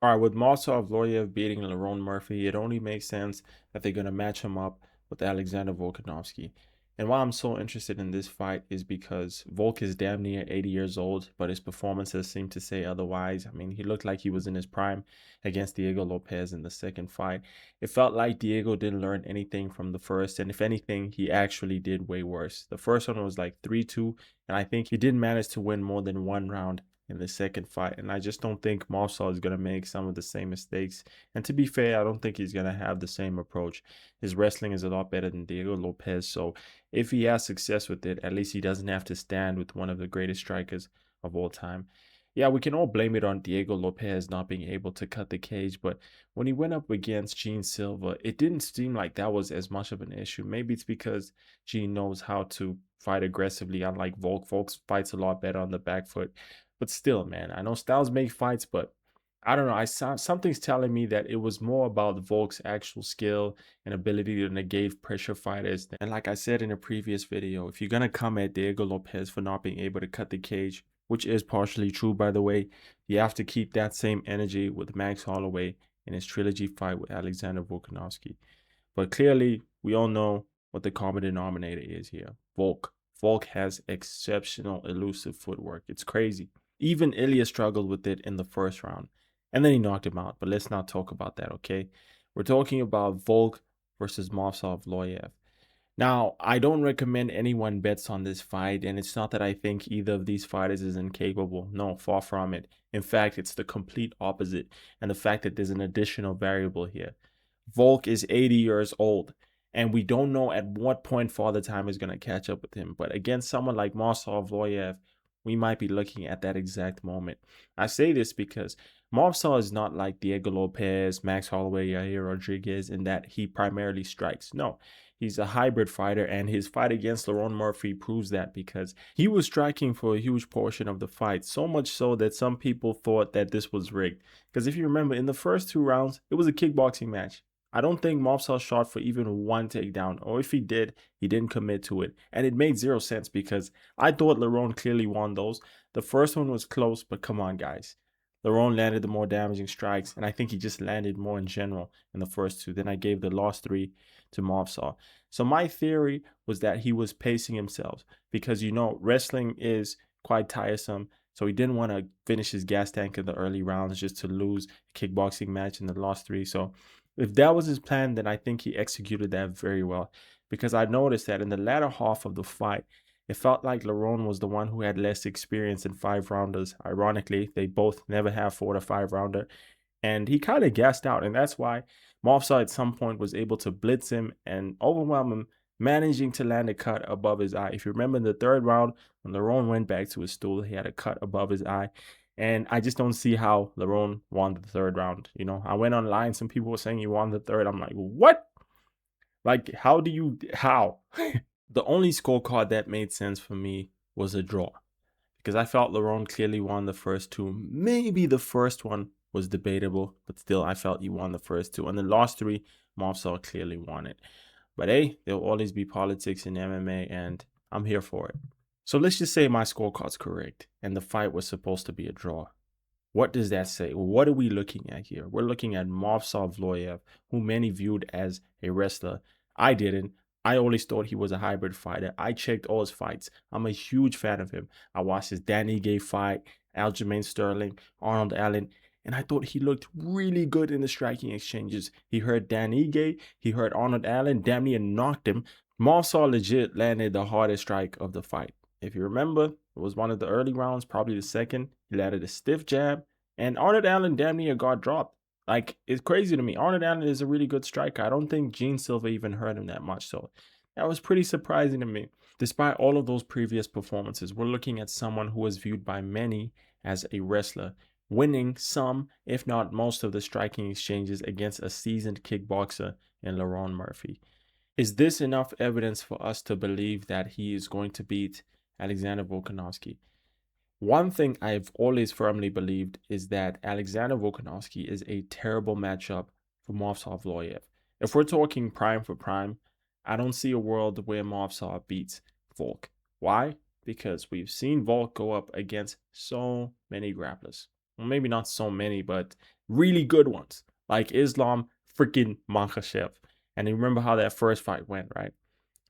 All right, with Movsar Evloev beating Lerone Murphy, it only makes sense that they're going to match him up with Alexander Volkanovski. And why I'm so interested in this fight is because Volk is damn near 80 years old, but his performances seem to say otherwise. I mean, he looked like he was in his prime against Diego Lopez in the second fight. It felt like Diego didn't learn anything from the first, and if anything, he actually did way worse. The first one was like 3-2, and I think he didn't manage to win more than one round in the second fight. And I just don't think Movsar is going to make some of the same mistakes. And to be fair, I don't think he's going to have the same approach. His wrestling is a lot better than Diego Lopez. So if he has success with it, at least he doesn't have to stand with one of the greatest strikers of all time. Yeah, we can all blame it on Diego Lopez not being able to cut the cage, but when he went up against Gene Silva, it didn't seem like that was as much of an issue. Maybe it's because Gene knows how to fight aggressively, unlike Volk. Volk fights a lot better on the back foot. But still, man, I know styles make fights, but I don't know. Something's telling me that it was more about Volk's actual skill and ability to negate pressure fighters. And like I said in a previous video, if you're gonna come at Diego Lopez for not being able to cut the cage, which is partially true by the way, you have to keep that same energy with Max Holloway in his trilogy fight with Alexander Volkanovski. But clearly, we all know what the common denominator is here. Volk. Volk has exceptional elusive footwork. It's crazy. Even Ilya struggled with it in the first round. And then he knocked him out. But let's not talk about that, okay? We're talking about Volk versus Movsar Evloev. Now, I don't recommend anyone bets on this fight, and it's not that I think either of these fighters is incapable. No, far from it. In fact, it's the complete opposite, and the fact that there's an additional variable here. Volk is 80 years old, and we don't know at what point Father Time is going to catch up with him. But against someone like Movsar Evloev, we might be looking at that exact moment. I say this because Movsar is not like Diego Lopez, Max Holloway, Yair Rodriguez in that he primarily strikes. No, he's a hybrid fighter, and his fight against Lerone Murphy proves that because he was striking for a huge portion of the fight, so much so that some people thought that this was rigged. Because if you remember, in the first two rounds, it was a kickboxing match. I don't think Movsar shot for even one takedown, or if he did, he didn't commit to it. And it made zero sense because I thought Lerone clearly won those. The first one was close, but come on, guys. Lerone landed the more damaging strikes, and I think he just landed more in general in the first two. Then I gave the last three to Movsar. So my theory was that he was pacing himself because, you know, wrestling is quite tiresome. So he didn't want to finish his gas tank in the early rounds just to lose a kickboxing match in the last three. So if that was his plan, then I think he executed that very well. Because I noticed that in the latter half of the fight, it felt like Lerone was the one who had less experience in five rounders. Ironically, they both never have 4 to 5 rounder. And he kind of gassed out. And that's why Movsar at some point was able to blitz him and overwhelm him, managing to land a cut above his eye. If you remember in the third round, when Lerone went back to his stool, he had a cut above his eye. And I just don't see how Lerone won the third round. You know, I went online, some people were saying he won the third. I'm like, what? Like, how? The only scorecard that made sense for me was a draw because I felt Lerone clearly won the first two. Maybe the first one was debatable, but still, I felt he won the first two. And the last three, Movsar clearly won it. But hey, there'll always be politics in MMA, and I'm here for it. So let's just say my scorecard's correct, and the fight was supposed to be a draw. What does that say? What are we looking at here? We're looking at Movsar Evloev, who many viewed as a wrestler. I didn't. I always thought he was a hybrid fighter. I checked all his fights. I'm a huge fan of him. I watched his Dan Ige fight, Aljamain Sterling, Arnold Allen, and I thought he looked really good in the striking exchanges. He heard Dan Ige, he heard Arnold Allen, damn near knocked him. Movsar legit landed the hardest strike of the fight. If you remember, it was one of the early rounds, probably the second. He landed a stiff jab, and Arnold Allen damn near got dropped. Like, it's crazy to me. Arnold Allen is a really good striker. I don't think Gene Silva even heard him that much, so that was pretty surprising to me. Despite all of those previous performances, we're looking at someone who was viewed by many as a wrestler, winning some, if not most, of the striking exchanges against a seasoned kickboxer in Lerone Murphy. Is this enough evidence for us to believe that he is going to beat Alexander Volkanovski? One thing I've always firmly believed is that Alexander Volkanovski is a terrible matchup for Movsar Evloev. If we're talking prime for prime, I don't see a world where Movsar beats Volk. Why? Because we've seen Volk go up against so many grapplers. Well, maybe not so many, but really good ones, like Islam freaking Makhachev. And you remember how that first fight went, right?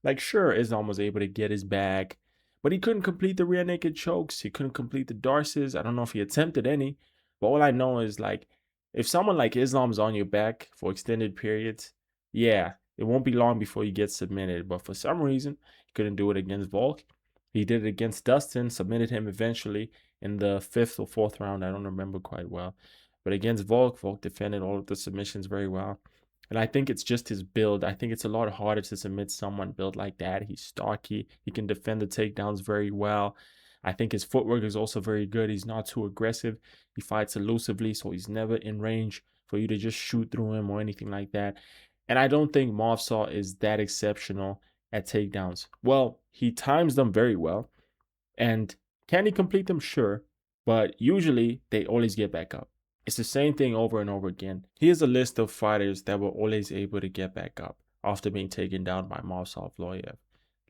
Like, sure, Islam was able to get his bag, but he couldn't complete the rear naked chokes. He couldn't complete the darces. I don't know if he attempted any, but all I know is like, if someone like Islam's on your back for extended periods, yeah, it won't be long before you get submitted. But for some reason, he couldn't do it against Volk. He did it against Dustin, submitted him eventually in the 5th or 4th round. I don't remember quite well. But against Volk, Volk defended all of the submissions very well. And I think it's just his build. I think it's a lot harder to submit someone built like that. He's stocky. He can defend the takedowns very well. I think his footwork is also very good. He's not too aggressive. He fights elusively, so he's never in range for you to just shoot through him or anything like that. And I don't think Movsar is that exceptional at takedowns. Well, he times them very well. And can he complete them? Sure. But usually they always get back up. It's the same thing over and over again. Here's a list of fighters that were always able to get back up after being taken down by Movsar Evloev.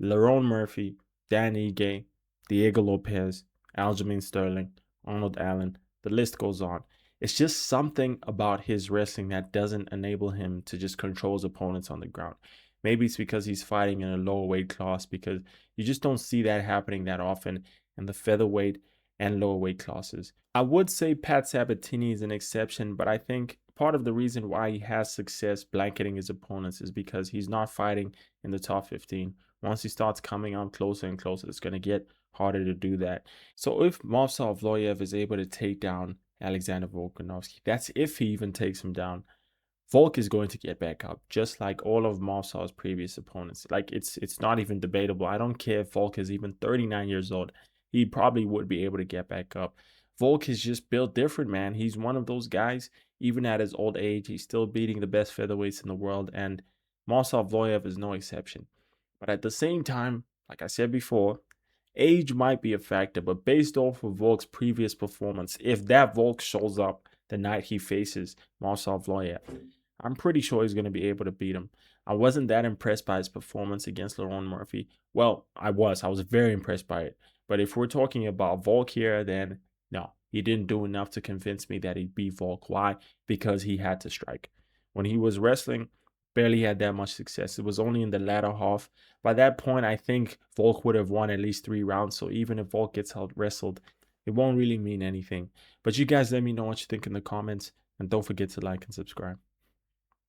Lerone Murphy, Dan Ige, Diego Lopez, Aljamain Sterling, Arnold Allen. The list goes on. It's just something about his wrestling that doesn't enable him to just control his opponents on the ground. Maybe it's because he's fighting in a lower weight class, because you just don't see that happening that often in the featherweight and lower weight classes. I would say Pat Sabatini is an exception, but I think part of the reason why he has success blanketing his opponents is because he's not fighting in the top 15. Once he starts coming out closer and closer, it's going to get harder to do that. So if Movsar Evloev is able to take down Alexander Volkanovski, that's if he even takes him down. Volk is going to get back up, just like all of Movsar's previous opponents. Like, it's not even debatable. I don't care if Volk is even 39 years old. He probably would be able to get back up. Volk is just built different, man. He's one of those guys, even at his old age, he's still beating the best featherweights in the world, and Movsar Evloev is no exception. But at the same time, like I said before, age might be a factor, but based off of Volk's previous performance, if that Volk shows up the night he faces Movsar Evloev, I'm pretty sure he's going to be able to beat him. I wasn't that impressed by his performance against Lerone Murphy. Well, I was very impressed by it. But if we're talking about Volk here, then no, he didn't do enough to convince me that he'd beat Volk. Why? Because he had to strike. When he was wrestling, barely had that much success. It was only in the latter half. By that point, I think Volk would have won at least 3 rounds. So even if Volk gets out wrestled, it won't really mean anything. But you guys let me know what you think in the comments. And don't forget to like and subscribe.